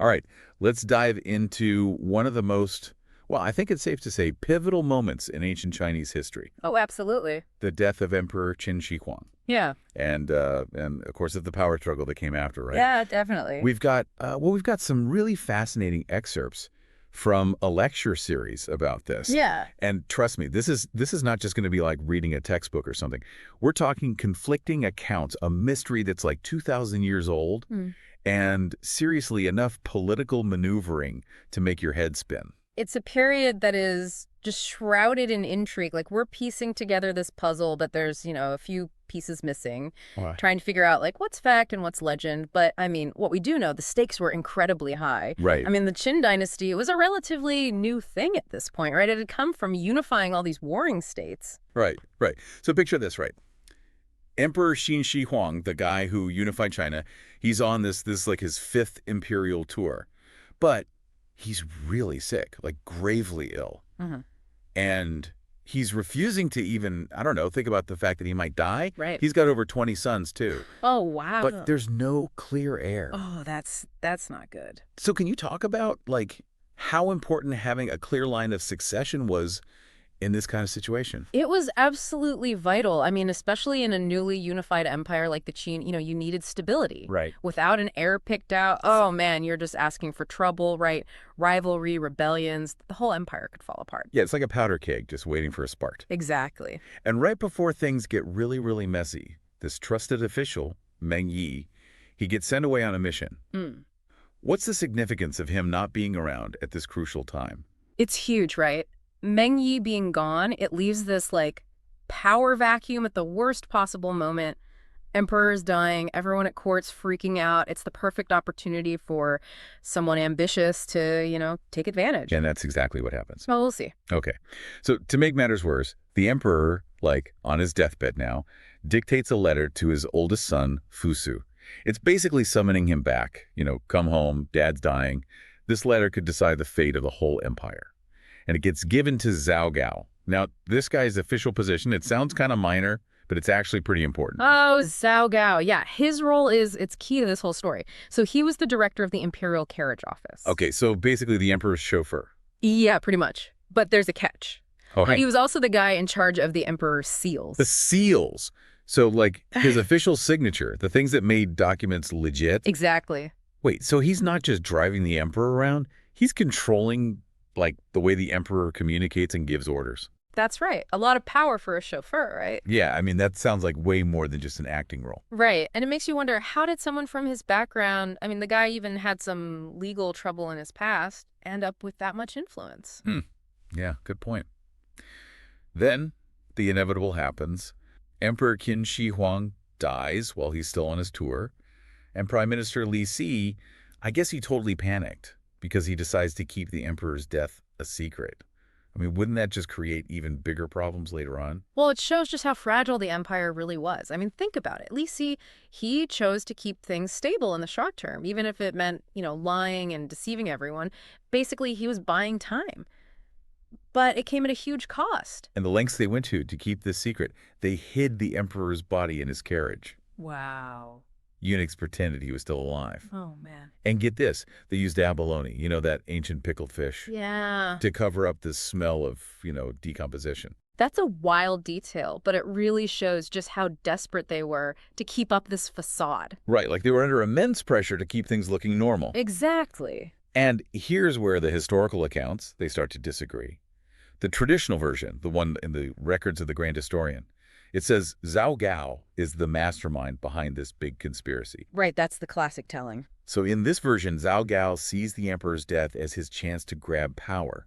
All right, let's dive into one of the most, well, I think it's safe to say, pivotal moments in ancient Chinese history. Oh, absolutely. The death of Emperor Qin Shi Huang. Yeah. And of course, of the power struggle that came after, right? Yeah, definitely. We've got some really fascinating excerpts from a lecture series about this. Yeah. And trust me, this is not just going to be like reading a textbook or something. We're talking conflicting accounts, a mystery that's like 2,000 years old, and seriously enough political maneuvering to make your head spin. It's a period that is just shrouded in intrigue. Like we're piecing together this puzzle, but there's, a few pieces missing, Why? trying to figure out like what's fact and what's legend. But I mean, what we do know, the stakes were incredibly high. Right. I mean, the Qin Dynasty was a relatively new thing at this point, right? It had come from unifying all these warring states. Right, right. So picture this, right? Emperor Qin Shi Huang, the guy who unified China, he's on this like his fifth imperial tour. But he's really sick, like gravely ill. And he's refusing to even, I don't know, think about the fact that he might die. Right. He's got over 20 sons, too. Oh, wow. But there's no clear heir. Oh, that's not good. So can you talk about, like, how important having a clear line of succession was in this kind of situation? It was absolutely vital. I mean, especially in a newly unified empire like the Qin, you needed stability. Right. Without an heir picked out, oh man, you're just asking for trouble, right? Rivalry, rebellions, the whole empire could fall apart. Yeah, it's like a powder keg just waiting for a spark. Exactly. And right before things get really, really messy, this trusted official, Meng Yi, he gets sent away on a mission. What's the significance of him not being around at this crucial time? It's huge, right? Meng Yi being gone, it leaves this, like, power vacuum at the worst possible moment. Emperor's dying, everyone at court's freaking out. It's the perfect opportunity for someone ambitious to, take advantage. And that's exactly what happens. Well, we'll see. Okay. So to make matters worse, the emperor, like on his deathbed now, dictates a letter to his oldest son, Fusu. It's basically summoning him back. Come home, dad's dying. This letter could decide the fate of the whole empire. And it gets given to Zhao Gao. Now, this guy's official position, it sounds kind of minor, but it's actually pretty important. Oh, Zhao Gao. Yeah, his role it's key to this whole story. So he was the director of the imperial carriage office. Okay, so basically the emperor's chauffeur. Yeah, pretty much. But there's a catch. Oh, He was also the guy in charge of the emperor's seals. The seals. So, like, his official signature, the things that made documents legit. Exactly. Wait, so he's not just driving the emperor around, he's controlling, like, the way the emperor communicates and gives orders. That's right. A lot of power for a chauffeur, right? Yeah, I mean, that sounds like way more than just an acting role. Right. And it makes you wonder, how did someone from his background, I mean, the guy even had some legal trouble in his past, end up with that much influence? Yeah, good point. Then, the inevitable happens. Emperor Qin Shi Huang dies while he's still on his tour. And Prime Minister Li Si, I guess he totally panicked because he decides to keep the emperor's death a secret. I mean, wouldn't that just create even bigger problems later on? Well, it shows just how fragile the empire really was. I mean, think about it. Li Si, he chose to keep things stable in the short term, even if it meant, lying and deceiving everyone. Basically, he was buying time. But it came at a huge cost. And the lengths they went to keep this secret, they hid the emperor's body in his carriage. Wow. Eunuchs pretended he was still alive. Oh, man. And get this, they used abalone, that ancient pickled fish, Yeah. to cover up the smell of, decomposition. That's a wild detail, but it really shows just how desperate they were to keep up this facade. Right, like they were under immense pressure to keep things looking normal. Exactly. And here's where the historical accounts, they start to disagree. The traditional version, the one in the records of the Grand Historian, it says Zhao Gao is the mastermind behind this big conspiracy. Right, that's the classic telling. So in this version, Zhao Gao sees the emperor's death as his chance to grab power.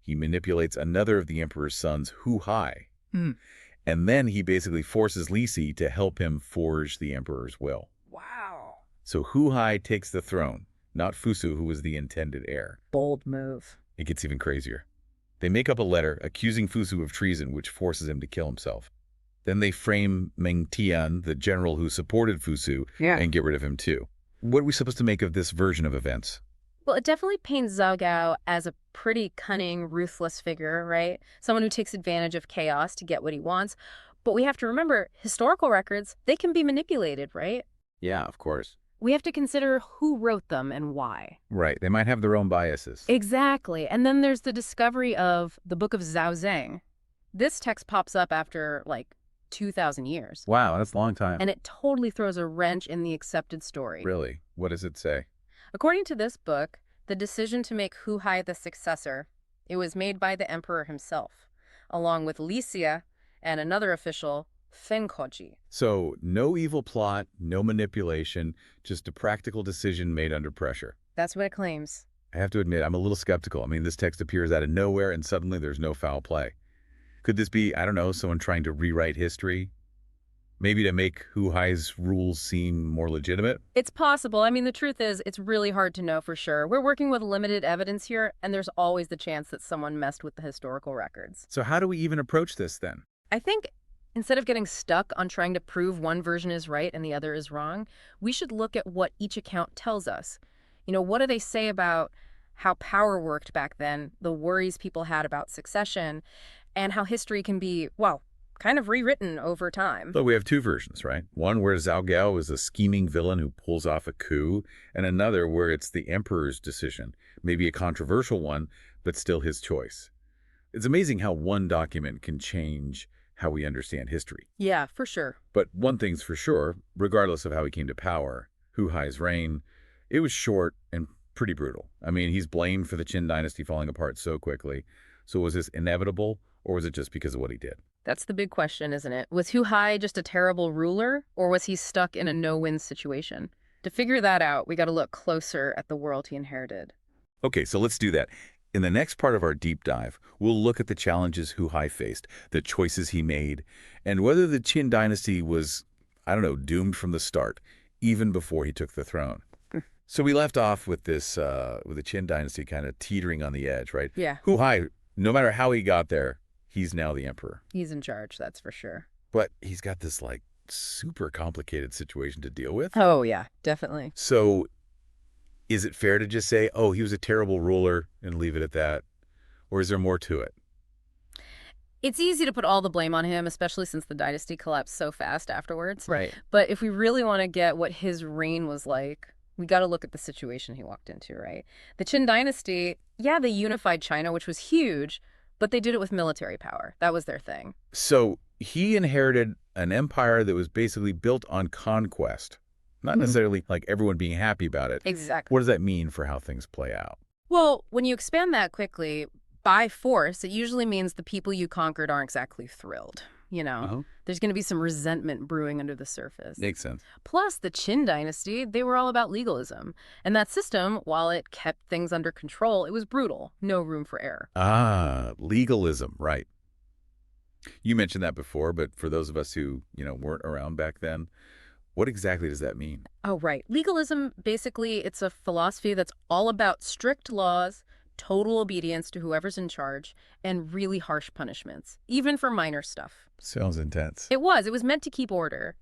He manipulates another of the emperor's sons, Huhai. And then he basically forces Li Si to help him forge the emperor's will. Wow. So Huhai takes the throne, not Fusu, who was the intended heir. Bold move. It gets even crazier. They make up a letter accusing Fusu of treason, which forces him to kill himself. Then they frame Meng Tian, the general who supported Fusu, and get rid of him too. What are we supposed to make of this version of events? Well, it definitely paints Zhao Gao as a pretty cunning, ruthless figure, right? Someone who takes advantage of chaos to get what he wants. But we have to remember, historical records, they can be manipulated, right? Yeah, of course. We have to consider who wrote them and why. Right. They might have their own biases. Exactly. And then there's the discovery of the Book of Zhao Zeng. This text pops up after, like, 2,000 years. Wow, that's a long time. And it totally throws a wrench in the accepted story. Really? What does it say? According to this book, the decision to make Huhai the successor, it was made by the emperor himself, along with Li Xia and another official, Feng Koji. So, no evil plot, no manipulation, just a practical decision made under pressure. That's what it claims. I have to admit, I'm a little skeptical. I mean, this text appears out of nowhere and suddenly there's no foul play. Could this be, I don't know, someone trying to rewrite history? Maybe to make Huhai's rules seem more legitimate? It's possible. I mean, the truth is, it's really hard to know for sure. We're working with limited evidence here, and there's always the chance that someone messed with the historical records. So how do we even approach this then? I think instead of getting stuck on trying to prove one version is right and the other is wrong, we should look at what each account tells us. You know, what do they say about how power worked back then, the worries people had about succession, and how history can be, well, kind of rewritten over time. But we have two versions, right? One where Zhao Gao is a scheming villain who pulls off a coup, and another where it's the emperor's decision, maybe a controversial one, but still his choice. It's amazing how one document can change how we understand history. Yeah, for sure. But one thing's for sure, regardless of how he came to power, Huhai's reign, it was short and pretty brutal. I mean, he's blamed for the Qin Dynasty falling apart so quickly. So was this inevitable, or was it just because of what he did? That's the big question, isn't it? Was Huhai just a terrible ruler, or was he stuck in a no-win situation? To figure that out, we got to look closer at the world he inherited. Okay, so let's do that. In the next part of our deep dive, we'll look at the challenges Huhai faced, the choices he made, and whether the Qin Dynasty was, I don't know, doomed from the start, even before he took the throne. So we left off with this, with the Qin Dynasty kind of teetering on the edge, right? Yeah. Huhai, no matter how he got there, he's now the emperor. He's in charge, that's for sure. But he's got this, like, super complicated situation to deal with. Oh, yeah, definitely. So is it fair to just say, oh, he was a terrible ruler and leave it at that? Or is there more to it? It's easy to put all the blame on him, especially since the dynasty collapsed so fast afterwards. Right. But if we really want to get what his reign was like, we got to look at the situation he walked into, right? The Qin Dynasty, yeah, they unified China, which was huge, but they did it with military power. That was their thing. So he inherited an empire that was basically built on conquest, not necessarily like everyone being happy about it. Exactly. What does that mean for how things play out? Well, when you expand that quickly, by force, it usually means the people you conquered aren't exactly thrilled. You know, there's going to be some resentment brewing under the surface. Makes sense. Plus, the Qin Dynasty, they were all about legalism. And that system, while it kept things under control, it was brutal. No room for error. Ah, legalism, right. You mentioned that before, but for those of us who, weren't around back then, what exactly does that mean? Oh, right. Legalism, basically, it's a philosophy that's all about strict laws, total obedience to whoever's in charge, and really harsh punishments, even for minor stuff. Sounds intense. It was meant to keep order,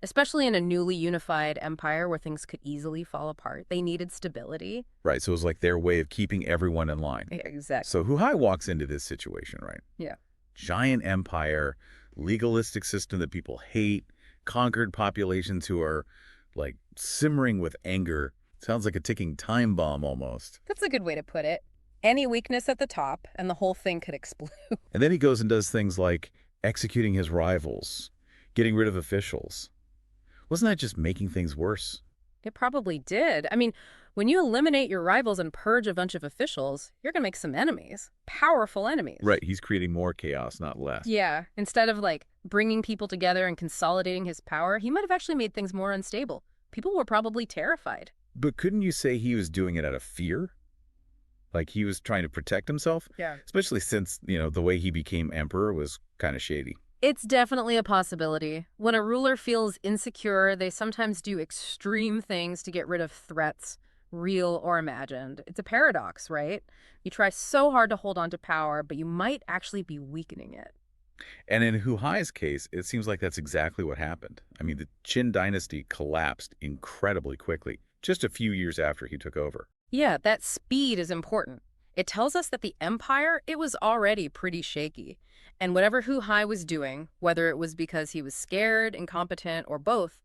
especially in a newly unified empire where things could easily fall apart. They needed stability. Right, so it was like their way of keeping everyone in line. Exactly. So Huhai walks into this situation, right? Yeah. Giant empire, legalistic system that people hate, conquered populations who are, like, simmering with anger. Sounds like a ticking time bomb almost. That's a good way to put it. Any weakness at the top, and the whole thing could explode. And then he goes and does things like executing his rivals, getting rid of officials. Wasn't that just making things worse? It probably did. I mean, when you eliminate your rivals and purge a bunch of officials, you're going to make some enemies. Powerful enemies. Right, he's creating more chaos, not less. Yeah, instead of, like, bringing people together and consolidating his power, he might have actually made things more unstable. People were probably terrified. But couldn't you say he was doing it out of fear? Like he was trying to protect himself? Yeah. Especially since, the way he became emperor was kind of shady. It's definitely a possibility. When a ruler feels insecure, they sometimes do extreme things to get rid of threats, real or imagined. It's a paradox, right? You try so hard to hold on to power, but you might actually be weakening it. And in Huhai's case, it seems like that's exactly what happened. I mean, the Qin Dynasty collapsed incredibly quickly, just a few years after he took over. Yeah, that speed is important. It tells us that the empire, it was already pretty shaky. And whatever Huhai was doing, whether it was because he was scared, incompetent, or both,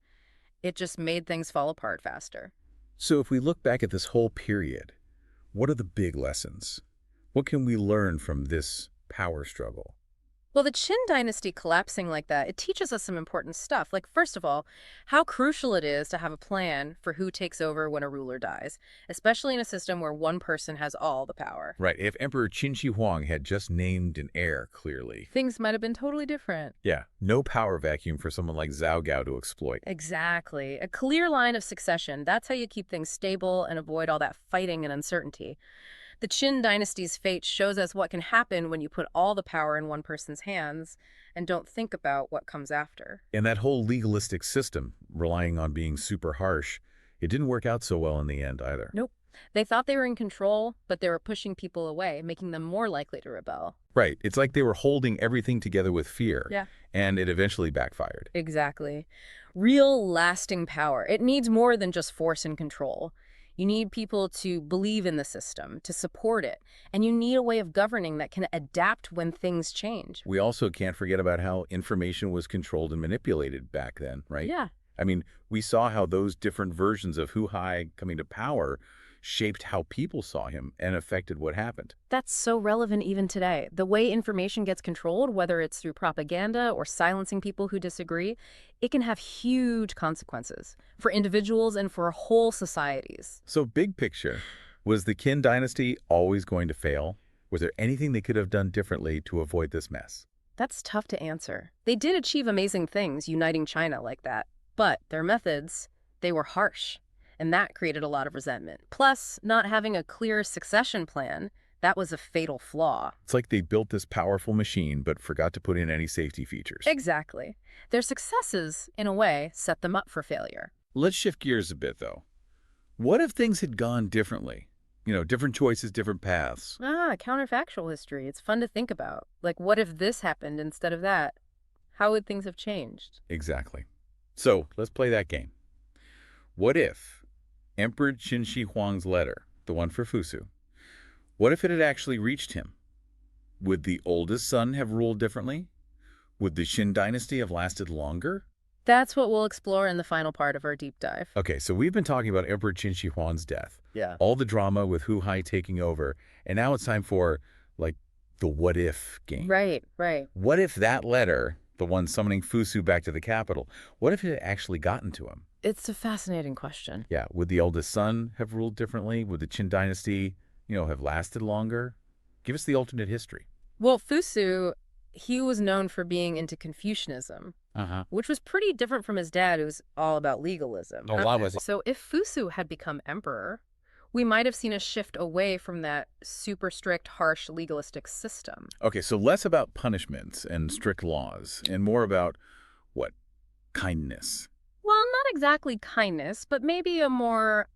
It just made things fall apart faster. So if we look back at this whole period, what are the big lessons? What can we learn from this power struggle? Well, the Qin dynasty collapsing like that, it teaches us some important stuff. Like, first of all, how crucial it is to have a plan for who takes over when a ruler dies, especially in a system where one person has all the power. Right, if Emperor Qin Shi Huang had just named an heir clearly. Things might have been totally different. Yeah, no power vacuum for someone like Zhao Gao to exploit. Exactly. A clear line of succession. That's how you keep things stable and avoid all that fighting and uncertainty. The Qin dynasty's fate shows us what can happen when you put all the power in one person's hands and don't think about what comes after. And that whole legalistic system, relying on being super harsh, it didn't work out so well in the end either. Nope. They thought they were in control, but they were pushing people away, making them more likely to rebel. Right, it's like they were holding everything together with fear. Yeah. And it eventually backfired. Exactly. Real lasting power. It needs more than just force and control. You need people to believe in the system, to support it, and you need a way of governing that can adapt when things change. We also can't forget about how information was controlled and manipulated back then, right? Yeah. I mean, we saw how those different versions of Huhai coming to power shaped how people saw him and affected what happened. That's so relevant even today. The way information gets controlled, whether it's through propaganda or silencing people who disagree, it can have huge consequences for individuals and for whole societies. So big picture, was the Qin dynasty always going to fail? Was there anything they could have done differently to avoid this mess? That's tough to answer. They did achieve amazing things uniting China like that, but their methods, they were harsh. And that created a lot of resentment. Plus, not having a clear succession plan, that was a fatal flaw. It's like they built this powerful machine but forgot to put in any safety features. Exactly. Their successes, in a way, set them up for failure. Let's shift gears a bit, though. What if things had gone differently? You know, different choices, different paths. Counterfactual history. It's fun to think about. Like, what if this happened instead of that? How would things have changed? Exactly. So, let's play that game. What if Emperor Qin Shi Huang's letter, the one for Fusu, what if it had actually reached him? Would the oldest son have ruled differently? Would the Qin dynasty have lasted longer? That's what we'll explore in the final part of our deep dive. Okay, so we've been talking about Emperor Qin Shi Huang's death. Yeah. All the drama with Huhai taking over, and now it's time for, like, the what-if game. Right. What if that letter, the one summoning Fusu back to the capital, what if it had actually gotten to him? It's a fascinating question. Yeah, would the eldest son have ruled differently? Would the Qin dynasty, have lasted longer? Give us the alternate history. Well, Fusu, he was known for being into Confucianism, which was pretty different from his dad, who's all about legalism. So if Fusu had become emperor, we might have seen a shift away from that super strict, harsh, legalistic system. Okay, so less about punishments and strict laws, and more about, what, kindness. Well, not exactly kindness, but maybe a more,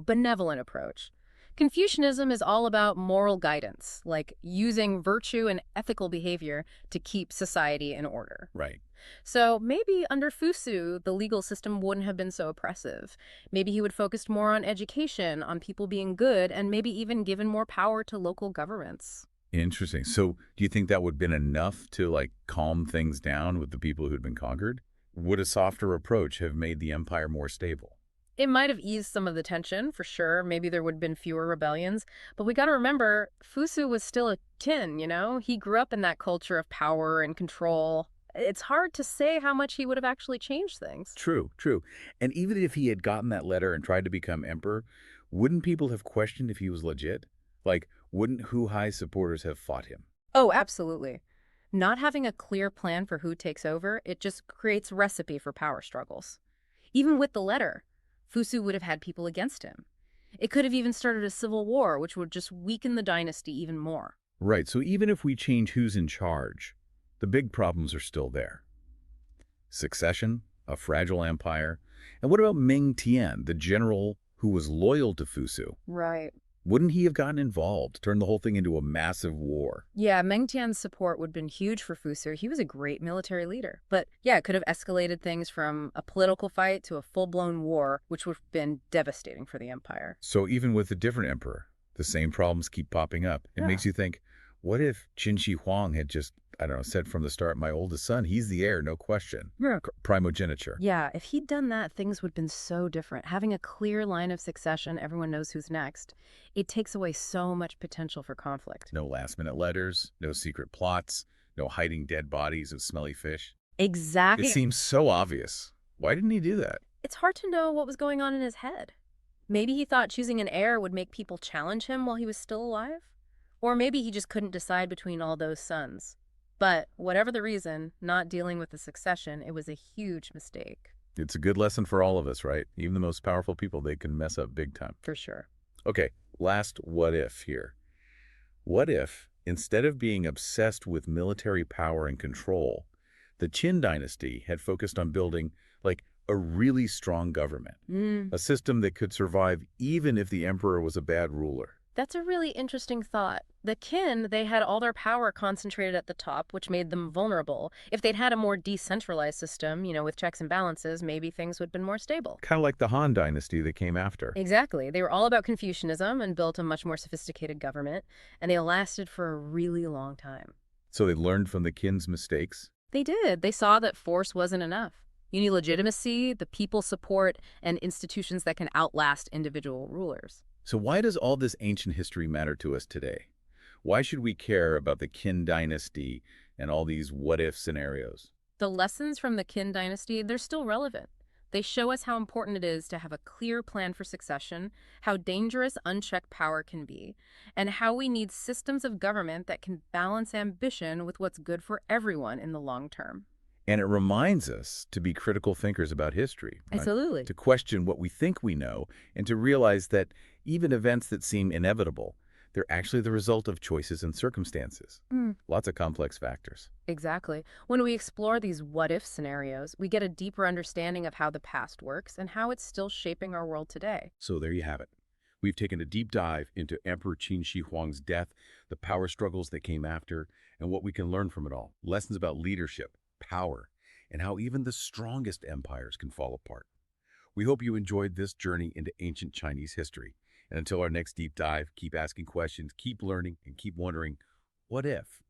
benevolent approach. Confucianism is all about moral guidance, like using virtue and ethical behavior to keep society in order. Right. So maybe under Fusu, the legal system wouldn't have been so oppressive. Maybe he would focus more on education, on people being good, and maybe even given more power to local governments. Interesting. So do you think that would have been enough to, like, calm things down with the people who'd been conquered? Would a softer approach have made the empire more stable? It might have eased some of the tension, for sure. Maybe there would have been fewer rebellions. But we got to remember, Fusu was still a Qin, He grew up in that culture of power and control. It's hard to say how much he would have actually changed things. True. And even if he had gotten that letter and tried to become emperor, wouldn't people have questioned if he was legit? Like, wouldn't Huhai supporters have fought him? Oh, absolutely. Not having a clear plan for who takes over, it just creates a recipe for power struggles. Even with the letter, Fusu would have had people against him. It could have even started a civil war, which would just weaken the dynasty even more. Right, so even if we change who's in charge, the big problems are still there. Succession, a fragile empire, and what about Meng Tian, the general who was loyal to Fusu? Right. Wouldn't he have gotten involved, turned the whole thing into a massive war? Yeah, Meng Tian's support would have been huge for Fusu. He was a great military leader. But yeah, it could have escalated things from a political fight to a full-blown war, which would have been devastating for the empire. So even with a different emperor, the same problems keep popping up. It makes you think, what if Qin Shi Huang had just, I don't know, said from the start, my oldest son, he's the heir, no question. Yeah. Primogeniture. Yeah, if he'd done that, things would have been so different. Having a clear line of succession, everyone knows who's next. It takes away so much potential for conflict. No last-minute letters, no secret plots, no hiding dead bodies of smelly fish. It Exactly. seems so obvious. Why didn't he do that? It's hard to know what was going on in his head. Maybe he thought choosing an heir would make people challenge him while he was still alive? Or maybe he just couldn't decide between all those sons. But whatever the reason, not dealing with the succession, it was a huge mistake. It's a good lesson for all of us, right? Even the most powerful people, they can mess up big time. For sure. Okay, last what if here. What if, instead of being obsessed with military power and control, the Qin Dynasty had focused on building, like, a really strong government, a system that could survive even if the emperor was a bad ruler? That's a really interesting thought. The Qin, they had all their power concentrated at the top, which made them vulnerable. If they'd had a more decentralized system, with checks and balances, maybe things would have been more stable. Kind of like the Han Dynasty that came after. Exactly. They were all about Confucianism and built a much more sophisticated government, and they lasted for a really long time. So they learned from the Qin's mistakes? They did. They saw that force wasn't enough. You need legitimacy, the people support, and institutions that can outlast individual rulers. So why does all this ancient history matter to us today? Why should we care about the Qin Dynasty and all these what-if scenarios? The lessons from the Qin Dynasty, they're still relevant. They show us how important it is to have a clear plan for succession, how dangerous unchecked power can be, and how we need systems of government that can balance ambition with what's good for everyone in the long term. And it reminds us to be critical thinkers about history. Right? Absolutely. To question what we think we know and to realize that even events that seem inevitable, they're actually the result of choices and circumstances. Lots of complex factors. Exactly. When we explore these what-if scenarios, we get a deeper understanding of how the past works and how it's still shaping our world today. So there you have it. We've taken a deep dive into Emperor Qin Shi Huang's death, the power struggles that came after, and what we can learn from it all. Lessons about leadership, power, and how even the strongest empires can fall apart. We hope you enjoyed this journey into ancient Chinese history. And until our next deep dive, keep asking questions, keep learning, and keep wondering, what if?